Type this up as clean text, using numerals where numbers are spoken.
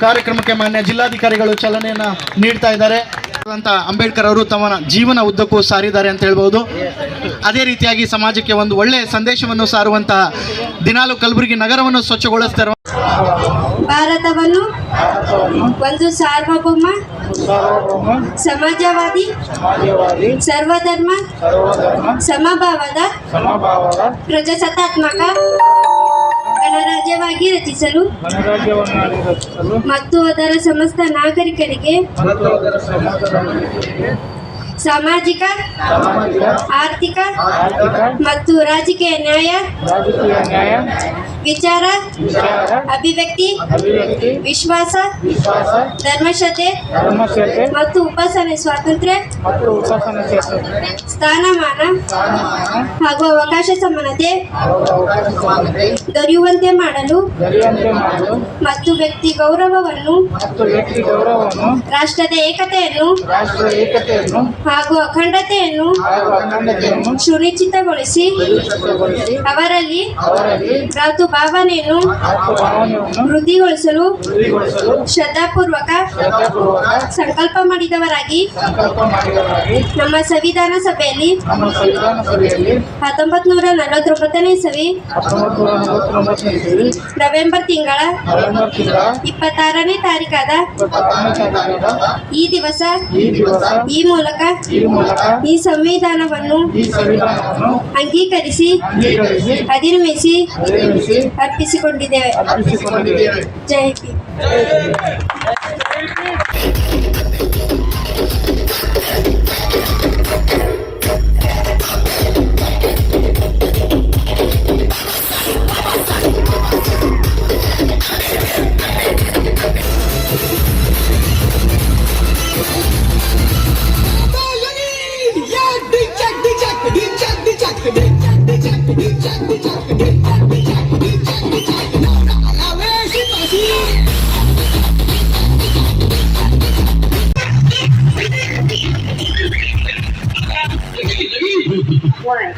ಕಾರ್ಯಕ್ರಮಕ್ಕೆ ಮಾನ್ಯ ಜಿಲ್ಲಾಧಿಕಾರಿಗಳು ಚಾಲನೆಯನ್ನ ನೀಡ್ತಾ ಇದ್ದಾರೆ. ಅಂಬೇಡ್ಕರ್ ಅವರು ತಮ್ಮ ಜೀವನ ಉದ್ದಕ್ಕೂ ಸಾರಿದ್ದಾರೆ ಅಂತ ಹೇಳ್ಬೋದು. ಅದೇ ರೀತಿಯಾಗಿ ಸಮಾಜಕ್ಕೆ ಒಂದು ಒಳ್ಳೆಯ ಸಂದೇಶವನ್ನು ಸಾರುವಂತಹ ದಿನಾಲು ಕಲಬುರಗಿ ನಗರವನ್ನು ಸ್ವಚ್ಛಗೊಳಿಸ್ತಾ ಇರುವ ಭಾರತವನ್ನು ಒಂದು ಸಾರ್ವಭೌಮ ಸಮಾಜವಾದಿ ಸರ್ವಧರ್ಮ ಸಮಭಾವದ ಪ್ರಜಾಸತ್ತಾತ್ಮಕ ಗಣರಾಜ್ಯವಾಗಿ ರಚಿಸಲು ಮತ್ತು ಅದರ ಸಮಸ್ತ ನಾಗರಿಕರಿಗೆ ಸಾಮಾಜಿಕ ಆರ್ಥಿಕ ಮತ್ತು ರಾಜಕೀಯ ನ್ಯಾಯ ವಿಚಾರ ಅಭಿವ್ಯಕ್ತಿ ವಿಶ್ವಾಸ ಧರ್ಮಶ್ರದ್ಧೆ ಮತ್ತು ಉಪಾಸನೆ ಸ್ವಾತಂತ್ರ್ಯ ಸ್ಥಾನಮಾನ ಹಾಗೂ ಅವಕಾಶ ಸಮಾನತೆ ದೊರೆಯುವಂತೆ ಮಾಡಲು ಮತ್ತು ವ್ಯಕ್ತಿ ಗೌರವವನ್ನು ರಾಷ್ಟ್ರದ ಏಕತೆಯನ್ನು ಹಾಗೂ ಅಖಂಡತೆಯನ್ನು ಸುನಿಶ್ಚಿತಗೊಳಿಸಿ ಅವರಲ್ಲಿ ಭ್ರಾತೃ ಭಾವನೆಯನ್ನು ವೃದ್ಧಿಗೊಳಿಸಲು ಶ್ರದ್ಧಾಪೂರ್ವಕ ಸಂಕಲ್ಪ ಮಾಡಿದವರಾಗಿ ನಮ್ಮ ಸಂವಿಧಾನ ಸಭೆಯಲ್ಲಿ 1949ನೇ ಇಸವಿ ನವೆಂಬರ್ ತಿಂಗಳ 26ನೇ ತಾರೀಕಾದ ಈ ದಿವಸ ಈ ಮೂಲಕ ಈ ಸಂವಿಧಾನವನ್ನು ಅಂಗೀಕರಿಸಿ ಅಧಿನಿಮಿಸಿ ಅರ್ಪಿಸಿಕೊಂಡಿದ್ದೇವೆ. ಜೈ ಭೀಮ್. One,